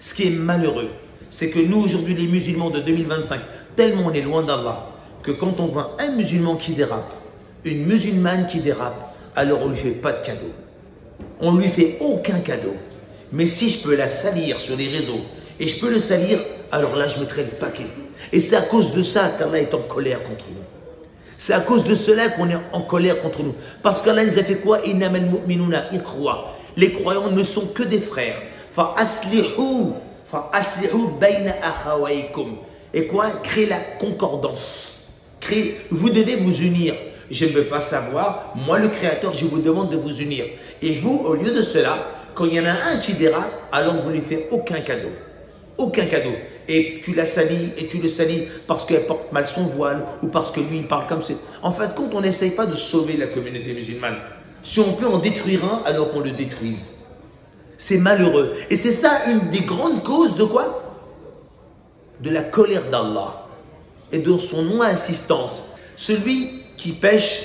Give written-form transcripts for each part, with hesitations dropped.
Ce qui est malheureux, c'est que nous, aujourd'hui, les musulmans de 2025, tellement on est loin d'Allah, que quand on voit un musulman qui dérape, une musulmane qui dérape, alors on ne lui fait pas de cadeau. On ne lui fait aucun cadeau. Mais si je peux la salir sur les réseaux, et je peux le salir, alors là, je mettrai le paquet. Et c'est à cause de ça qu'Allah est en colère contre nous. C'est à cause de cela qu'on est en colère contre nous. Parce qu'Allah nous a fait quoi? Innamal mu'minuna ikhwa. Les croyants ne sont que des frères. Fa aslihu bayna akhawaykum. Et quoi? Créer la concordance. Vous devez vous unir. Je ne veux pas savoir, moi le Créateur, je vous demande de vous unir. Et vous, au lieu de cela, quand il y en a un qui dérape, alors vous ne lui faites aucun cadeau. Aucun cadeau. Et tu la salis, et tu le salis parce qu'elle porte mal son voile, ou parce que lui, il parle comme c'est. En fin de compte, on n'essaye pas de sauver la communauté musulmane. Si on peut en détruire un, alors qu'on le détruise. C'est malheureux. Et c'est ça une des grandes causes de quoi? De la colère d'Allah. Et de son non-insistance. Celui qui pêche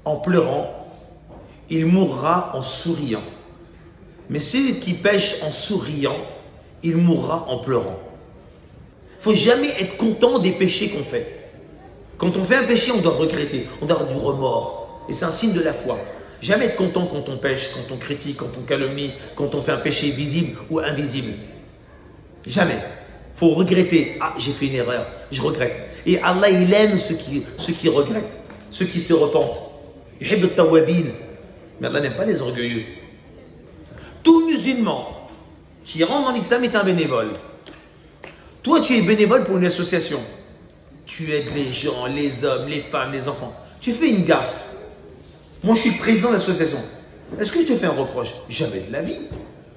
en pleurant, il mourra en souriant. Mais celui qui pêche en souriant, il mourra en pleurant. Il ne faut jamais être content des péchés qu'on fait. Quand on fait un péché, on doit regretter, on doit avoir du remords. Et c'est un signe de la foi. Jamais être content quand on pêche, quand on critique, quand on calomnie, quand on fait un péché visible ou invisible. Jamais. Il faut regretter. Ah, j'ai fait une erreur, je regrette. Et Allah, il aime ceux qui regrettent, ceux qui se repentent. Mais Allah n'aime pas les orgueilleux. Tout musulman qui rentre dans l'islam est un bénévole. Toi, tu es bénévole pour une association. Tu aides les gens, les hommes, les femmes, les enfants. Tu fais une gaffe. Moi, je suis le président de l'association. Est-ce que je te fais un reproche? Jamais de la vie.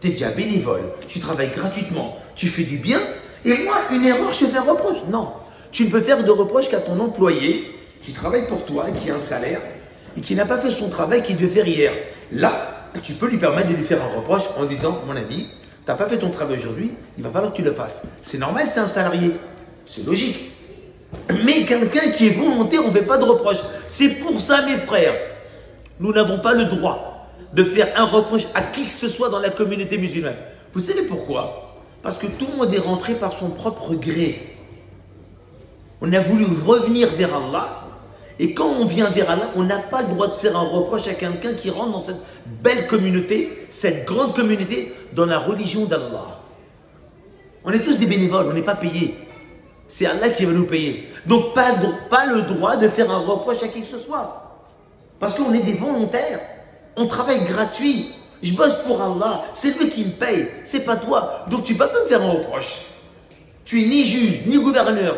Tu es déjà bénévole. Tu travailles gratuitement. Tu fais du bien. Et moi, une erreur, je te fais un reproche? Non. Tu ne peux faire de reproche qu'à ton employé qui travaille pour toi, qui a un salaire et qui n'a pas fait son travail qu'il devait faire hier. Là, tu peux lui permettre de lui faire un reproche en lui disant, mon ami, tu n'as pas fait ton travail aujourd'hui, il va falloir que tu le fasses. C'est normal, c'est un salarié. C'est logique. Mais quelqu'un qui est volontaire, on ne fait pas de reproche. C'est pour ça, mes frères, nous n'avons pas le droit de faire un reproche à qui que ce soit dans la communauté musulmane. Vous savez pourquoi? Parce que tout le monde est rentré par son propre gré. On a voulu revenir vers Allah. Et quand on vient vers Allah, on n'a pas le droit de faire un reproche à quelqu'un qui rentre dans cette belle communauté, cette grande communauté, dans la religion d'Allah. On est tous des bénévoles, on n'est pas payés. C'est Allah qui va nous payer. Donc pas le droit de faire un reproche à qui que ce soit. Parce qu'on est des volontaires. On travaille gratuit. Je bosse pour Allah. C'est lui qui me paye. C'est pas toi. Donc tu ne peux pas me faire un reproche. Tu es ni juge, ni gouverneur.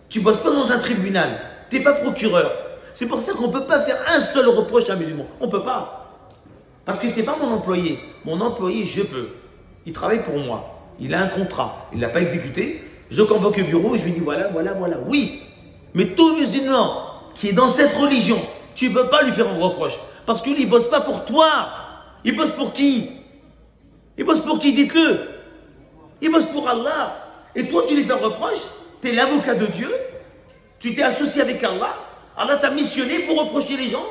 Tu ne bosses pas dans un tribunal. Tu n'es pas procureur. C'est pour ça qu'on ne peut pas faire un seul reproche à un musulman. On ne peut pas. Parce que ce n'est pas mon employé. Mon employé, je peux. Il travaille pour moi. Il a un contrat. Il ne l'a pas exécuté. Je le convoque au bureau et je lui dis voilà, voilà, voilà. Oui. Mais tout musulman qui est dans cette religion, tu ne peux pas lui faire un reproche. Parce qu'il ne bosse pas pour toi. Il bosse pour qui? Il bosse pour qui? Dites-le. Il bosse pour Allah. Et toi, tu lui fais un reproche? Tu es l'avocat de Dieu. Tu t'es associé avec Allah. Allah t'a missionné pour reprocher les gens.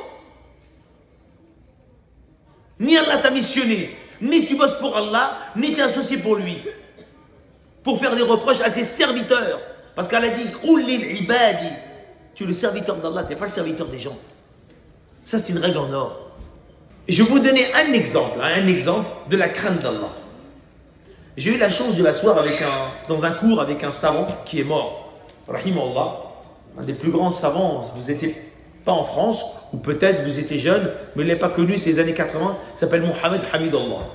Ni Allah t'a missionné, ni tu bosses pour Allah, ni tu es associé pour lui. Pour faire des reproches à ses serviteurs. Parce qu'Allah dit Qul lil ibadi. Tu es le serviteur d'Allah, tu n'es pas le serviteur des gens. Ça, c'est une règle en or. Et je vais vous donner un exemple de la crainte d'Allah. J'ai eu la chance de m'asseoir dans un cours avec un savant qui est mort. Rahimahullah. Un des plus grands savants, vous n'étiez pas en France, ou peut-être vous étiez jeune, mais il n'est pas connu, c'est les années 80, il s'appelle Mohamed Hamidallah.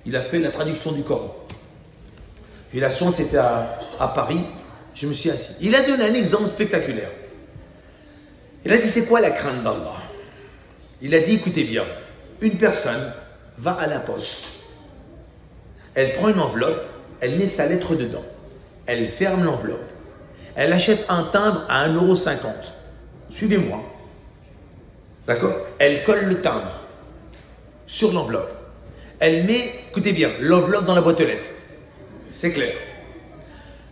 Il a fait la traduction du Coran. J'ai eu la chance, c'était à Paris, je me suis assis. Il a donné un exemple spectaculaire. Il a dit, c'est quoi la crainte d'Allah? Il a dit, écoutez bien, une personne va à la poste, elle prend une enveloppe, elle met sa lettre dedans, elle ferme l'enveloppe. Elle achète un timbre à 1,50 €. Suivez-moi. D'accord? Elle colle le timbre sur l'enveloppe. Elle met, écoutez bien, l'enveloppe dans la boîte aux lettres. C'est clair.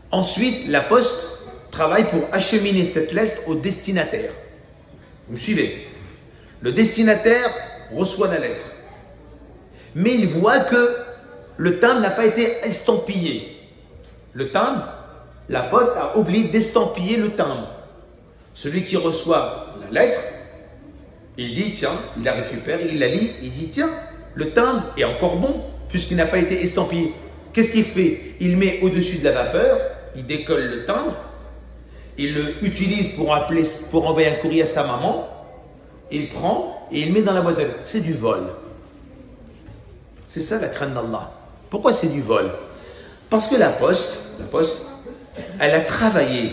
Ensuite, la poste travaille pour acheminer cette lettre au destinataire. Vous me suivez? Le destinataire reçoit la lettre. Mais il voit que le timbre n'a pas été estampillé. Le timbre, la poste a oublié d'estampiller le timbre. Celui qui reçoit la lettre, il dit tiens, il la récupère, il la lit, il dit tiens, le timbre est encore bon puisqu'il n'a pas été estampillé. Qu'est-ce qu'il fait? Il met au-dessus de la vapeur, il décolle le timbre, il l'utilise pour envoyer un courrier à sa maman, il prend et il met dans la boîte de lettres. C'est du vol. C'est ça la crainte d'Allah. Pourquoi c'est du vol? Parce que la poste, elle a travaillé,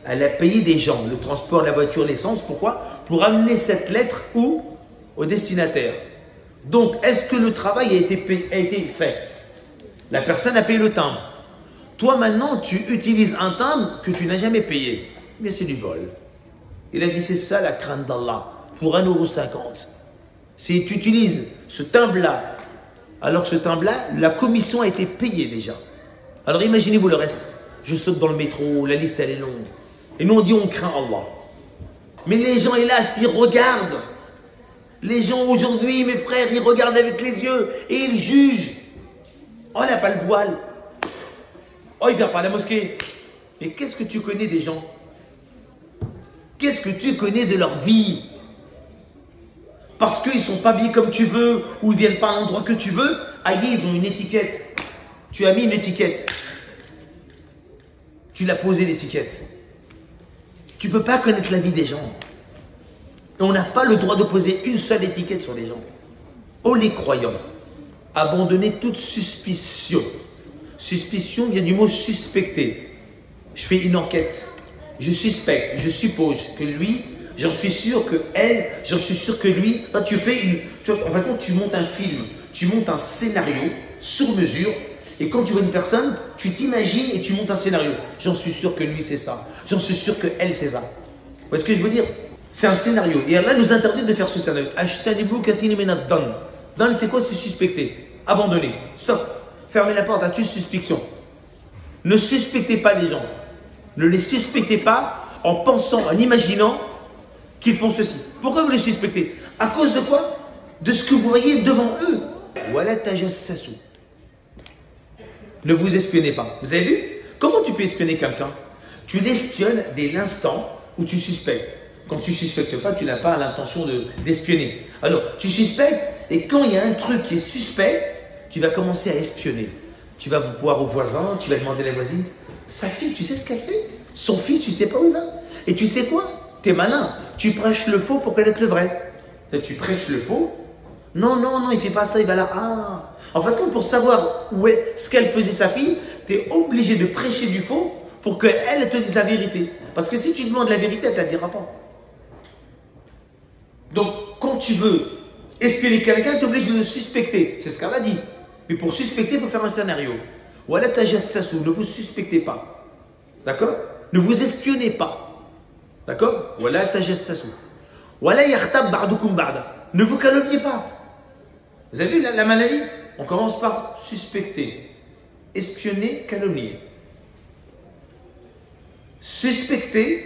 elle a payé des gens, le transport, la voiture, l'essence. Pourquoi? Pour amener cette lettre où? Au destinataire. Donc, est-ce que le travail a été fait? La personne a payé le timbre. Toi, maintenant, tu utilises un timbre que tu n'as jamais payé. Mais c'est du vol. Il a dit, c'est ça la crainte d'Allah. Pour 1,50 €. Si tu utilises ce timbre-là, alors que ce timbre-là, la commission a été payée déjà. Alors imaginez-vous le reste. Je saute dans le métro, la liste elle est longue. Et nous on dit on craint Allah. Mais les gens, hélas, ils regardent. Les gens aujourd'hui, mes frères, ils regardent avec les yeux et ils jugent. Oh, il n'a pas le voile. Oh, il ne vient pas à la mosquée. Mais qu'est-ce que tu connais des gens? Qu'est-ce que tu connais de leur vie? Parce qu'ils ne sont pas habillés comme tu veux ou ils ne viennent pas à l'endroit que tu veux, aïe, ils ont une étiquette. Tu as mis une étiquette. Tu l'as posé l'étiquette. Tu ne peux pas connaître la vie des gens. Et on n'a pas le droit de poser une seule étiquette sur les gens. Oh les croyants, abandonnez toute suspicion. Suspicion vient du mot suspecter. Je fais une enquête. Je suspecte, je suppose que lui, j'en suis sûr que elle, j'en suis sûr que lui. Là, en fait, tu montes un film, tu montes un scénario sur mesure. Et quand tu vois une personne, tu t'imagines et tu montes un scénario. J'en suis sûr que lui, c'est ça. J'en suis sûr que elle, c'est ça. Vous voyez ce que je veux dire? C'est un scénario. Et Allah nous interdit de faire ce scénario. Ashtanibou kathini minad dan. Dan, c'est quoi? C'est suspecter. Abandonner. Stop. Fermez la porte à toute suspicion. Ne suspectez pas les gens. Ne les suspectez pas en pensant, en imaginant qu'ils font ceci. Pourquoi vous les suspectez? À cause de quoi? De ce que vous voyez devant eux. Wala tajassasu. Ne vous espionnez pas. Vous avez vu? Comment tu peux espionner quelqu'un? Tu l'espionnes dès l'instant où tu suspectes. Quand tu ne suspectes pas, tu n'as pas l'intention d'espionner. Alors, tu suspectes et quand il y a un truc qui est suspect, tu vas commencer à espionner. Tu vas voir au voisin, tu vas demander à la voisine, sa fille, tu sais ce qu'elle fait? Son fils, tu sais pas où il va? Et tu sais quoi? Tu es malin. Tu prêches le faux pour connaître le vrai. Tu prêches le faux. Non, non, non, il ne fait pas ça, il va là. Ah. En fait, pour savoir où est ce qu'elle faisait sa fille, tu es obligé de prêcher du faux pour qu'elle te dise la vérité. Parce que si tu demandes la vérité, elle ne te la dira pas. Donc, quand tu veux espionner quelqu'un, tu es obligé de le suspecter. C'est ce qu'elle a dit. Mais pour suspecter, il faut faire un scénario. Wala tajassasu, ne vous suspectez pas. D'accord? Ne vous espionnez pas. D'accord? Wala tajassasu. Wala yakhtab ba'dukum ba'da. Ne vous calomniez pas. Vous avez vu la maladie? On commence par suspecter, espionner, calomnier. Suspecter,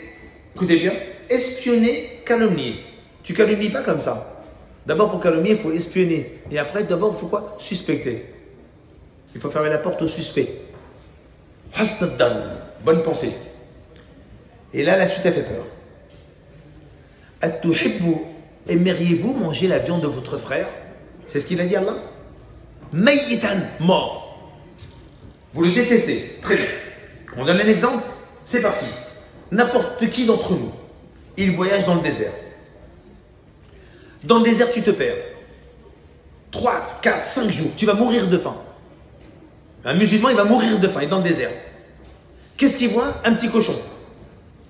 écoutez bien, espionner, calomnier. Tu calomnies pas comme ça. D'abord pour calomnier, il faut espionner. Et après, d'abord, il faut quoi? Suspecter. Il faut fermer la porte au suspect. Hasnaddan, bonne pensée. Et là, la suite a fait peur. At-tuhibbu, aimeriez-vous manger la viande de votre frère? C'est ce qu'il a dit Allah. Mayyitan, mort. Vous le détestez. Très bien. On donne un exemple. C'est parti. N'importe qui d'entre nous, il voyage dans le désert. Dans le désert, tu te perds. 3, 4, 5 jours. Tu vas mourir de faim. Un musulman, il va mourir de faim. Il est dans le désert. Qu'est-ce qu'il voit? Un petit cochon.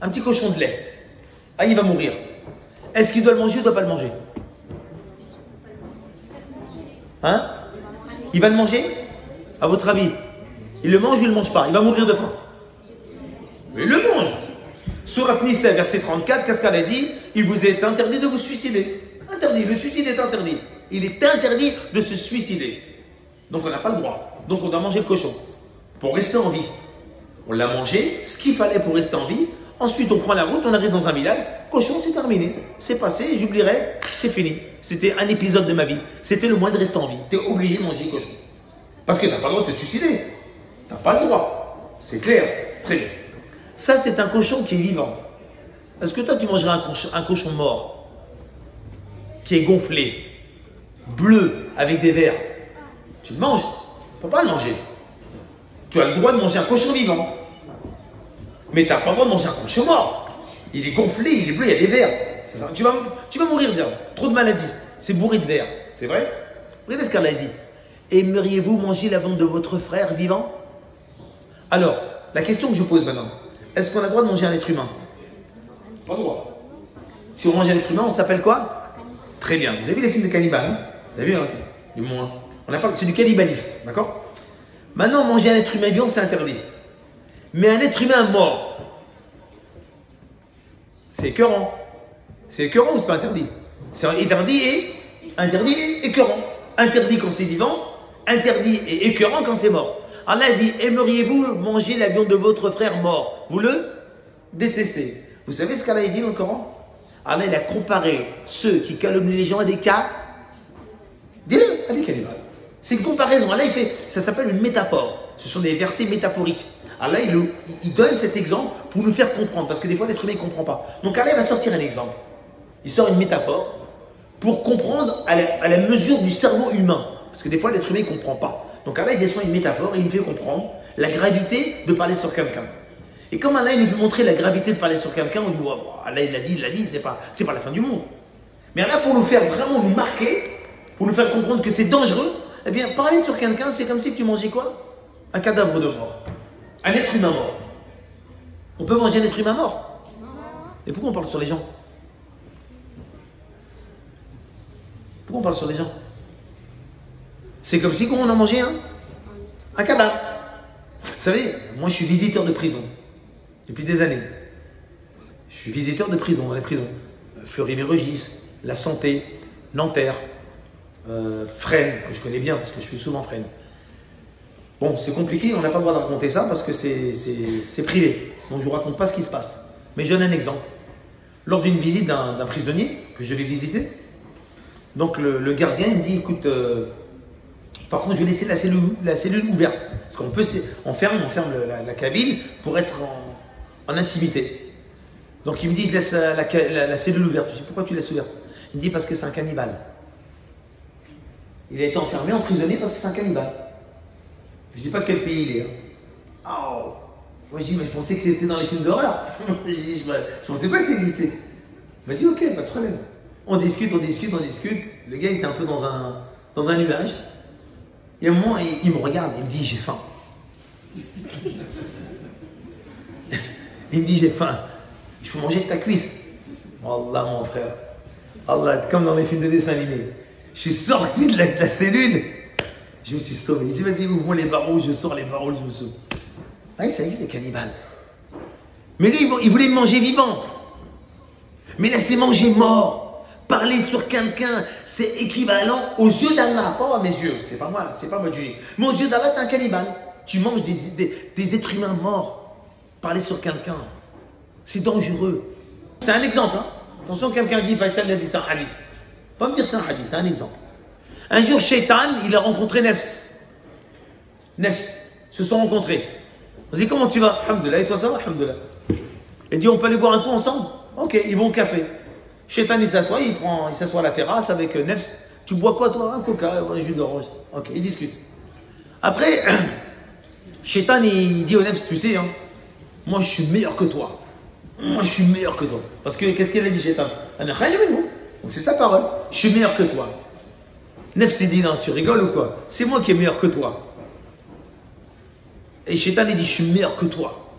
Un petit cochon de lait. Ah, il va mourir. Est-ce qu'il doit le manger ou ne doit pas le manger? Hein? Il va le manger? À votre avis? Il le mange ou il ne le mange pas? Il va mourir de faim. Mais il le mange. Surat Nisa, verset 34, qu'est-ce qu'elle a dit? Il vous est interdit de vous suicider. Interdit. Le suicide est interdit. Il est interdit de se suicider. Donc on n'a pas le droit. Donc on doit manger le cochon. Pour rester en vie. On l'a mangé, ce qu'il fallait pour rester en vie. Ensuite on prend la route, on arrive dans un village. Cochon, c'est terminé. C'est passé, j'oublierai, c'est fini. C'était un épisode de ma vie. C'était le moyen de rester en vie. Tu es obligé de manger le cochon. Parce que tu n'as pas le droit de te suicider. Tu n'as pas le droit. C'est clair. Très bien. Ça, c'est un cochon qui est vivant. Est-ce que toi, tu mangerais un cochon mort qui est gonflé, bleu, avec des vers? Tu le manges? Tu ne peux pas le manger. Tu as le droit de manger un cochon vivant. Mais tu n'as pas le droit de manger un cochon mort. Il est gonflé, il est bleu, il y a des vers. Tu vas mourir bien. Trop de maladies. C'est bourré de vers. C'est vrai? Regardez ce qu'elle a dit. Aimeriez-vous manger la viande de votre frère vivant? Alors, la question que je pose maintenant, est-ce qu'on a le droit de manger un être humain? Pas le droit. Si on mange un être humain, on s'appelle quoi? Très bien. Vous avez vu les films de cannibales, hein? Vous avez vu, hein? Du moins. C'est du cannibalisme, d'accord? Maintenant, manger un être humain vivant, c'est interdit. Mais un être humain mort, c'est écœurant. C'est écœurant ou c'est pas interdit? C'est interdit et écœurant. Interdit quand c'est vivant, interdit et écœurant quand c'est mort. Allah dit, aimeriez-vous manger la viande de votre frère mort? Vous le détestez. Vous savez ce qu'Allah dit dans le Coran? Allah il a comparé ceux qui calomnient les gens à des cas, dis-le, à des cannibales. C'est une comparaison. Allah il fait, ça s'appelle une métaphore. Ce sont des versets métaphoriques. Allah il donne cet exemple pour nous faire comprendre, parce que des fois l'être humain ne comprend pas. Donc Allah va sortir un exemple. Il sort une métaphore pour comprendre à la mesure du cerveau humain. Parce que des fois l'être humain ne comprend pas. Donc Allah il descend une métaphore et il nous fait comprendre la gravité de parler sur quelqu'un. Et comme Allah il nous fait montrer la gravité de parler sur quelqu'un, on dit oh, Allah il l'a dit, c'est pas la fin du monde. Mais Allah pour nous faire vraiment nous marquer, pour nous faire comprendre que c'est dangereux, eh bien parler sur quelqu'un c'est comme si tu mangeais quoi? Un cadavre de mort. Un être humain mort. On peut manger un être humain mort? Et pourquoi on parle sur les gens? Pourquoi on parle sur les gens? C'est comme si on a mangé un cadavre. Vous savez, moi je suis visiteur de prison depuis des années. Je suis visiteur de prison, dans les prisons. Fleury-Mérogis, La Santé, Nanterre, Fresnes, que je connais bien parce que je suis souvent Fresnes. Bon, c'est compliqué, on n'a pas le droit de raconter ça parce que c'est privé. Donc je ne vous raconte pas ce qui se passe. Mais je donne un exemple. Lors d'une visite d'un prisonnier que je devais visiter, donc le gardien il me dit écoute, par contre je vais laisser la cellule ouverte. Parce on ferme la cabine pour être en intimité. Donc il me dit je laisse la cellule ouverte. Je dis pourquoi tu laisses ouverte? Il me dit parce que c'est un cannibale. Il a été enfermé, emprisonné parce que c'est un cannibale. Je ne dis pas quel pays il est. Oh. Moi je dis, mais je pensais que c'était dans les films d'horreur. Je ne pensais pas que ça existait. Il m'a dit, ok, pas de problème. On discute. Le gars il était un peu dans un nuage. Et à un moment, il me regarde, il me dit, j'ai faim. Il me dit, j'ai faim. Je peux manger de ta cuisse. Allah, mon frère. Allah, comme dans les films de dessin animé. Je suis sorti de la cellule. Je me suis sauvé. Je dis, vas-y, ouvre-moi les barreaux. Je sors les barreaux, je me sauve. Ah, ça existe, les cannibales. Mais lui, il voulait me manger vivant. Mais laisser manger mort. Parler sur quelqu'un, c'est équivalent aux yeux d'Allah. Pas à mes yeux, c'est pas moi de juger. Mais aux yeux d'Allah, t'es un cannibale. Tu manges des êtres humains morts. Parler sur quelqu'un, c'est dangereux. C'est un exemple. Hein. Attention, quelqu'un dit, Faisal a dit ça un hadith. Pas me dire c'est un hadith, c'est un exemple. Un jour, Shaitan, il a rencontré Nefs. Nefs, se sont rencontrés. On dit, comment tu vas? Alhamdulillah, et toi ça va? Alhamdulillah. Il dit, on peut aller boire un coup ensemble? Ok, ils vont au café. Shaitan, il s'assoit, il s'assoit à la terrasse avec Nefs. Tu bois quoi toi? Un coca, un jus d'orange. Ok, ils discutent. Après, Shaitan, il dit au Nefs, tu sais, hein, moi je suis meilleur que toi. Moi je suis meilleur que toi. Parce que qu'est-ce qu'il a dit Shaitan? Donc c'est sa parole. Je suis meilleur que toi. Nefs il dit, non, tu rigoles ou quoi? C'est moi qui est meilleur que toi. Et Shaitan il dit, je suis meilleur que toi.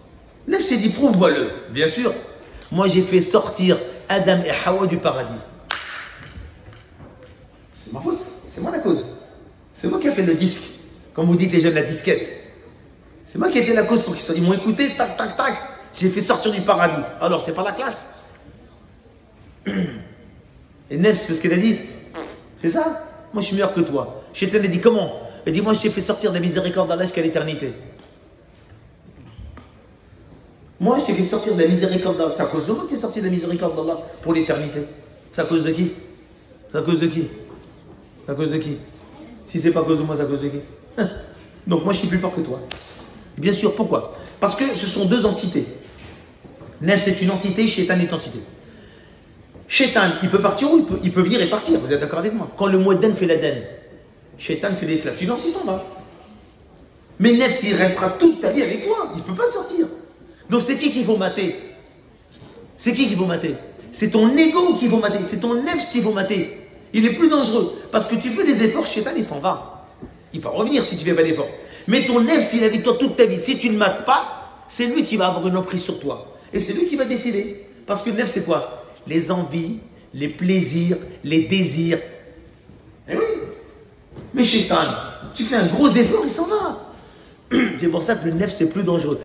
Nefs il dit, prouve-moi-le. Bien sûr. Moi j'ai fait sortir Adam et Hawa du paradis. C'est ma faute. C'est moi la cause. C'est moi qui ai fait le disque. Comme vous dites les jeunes, la disquette. C'est moi qui ai été la cause pour qu'ils m'ont écouté, tac, tac, tac. J'ai fait sortir du paradis. Alors c'est pas la classe. Et Nefs, c'est ce qu'il a dit. C'est ça. Moi je suis meilleur que toi. Shaitan a dit comment? Il dit, moi je t'ai fait sortir de la miséricorde d'Allah jusqu'à l'éternité. Moi je t'ai fait sortir de la miséricorde d'Allah. C'est à cause de moi que tu es sorti de la miséricorde d'Allah pour l'éternité. C'est à cause de qui? C'est à cause de qui? C'est à cause de qui? Si c'est pas à cause de moi, c'est à cause de qui? Donc moi je suis plus fort que toi. Et bien sûr, pourquoi? Parce que ce sont deux entités. Nef c'est une entité, Shaitan est une entité. Shaitan, il peut partir ou il peut venir et partir, vous êtes d'accord avec moi? Quand le Muad'Dhan fait l'Adhan, Shaitan fait des flatulences, il s'en va. Mais Nef, il restera toute ta vie avec toi, il ne peut pas sortir. Donc c'est qui qu'il faut mater? C'est qui qu'il faut mater? C'est ton ego qu'il faut mater, c'est ton Nef qu'il faut mater. Il est plus dangereux, parce que tu fais des efforts, Shaitan il s'en va. Il peut revenir si tu fais pas d'efforts. Mais ton Nef, s'il est avec toi toute ta vie, si tu ne mates pas, c'est lui qui va avoir une emprise sur toi. Et c'est lui qui va décider. Parce que Nef, c'est quoi? Les envies, les plaisirs, les désirs. Eh oui. Mais Shaitan, tu fais un gros effort, il s'en va. C'est pour ça que le Nef, c'est plus dangereux.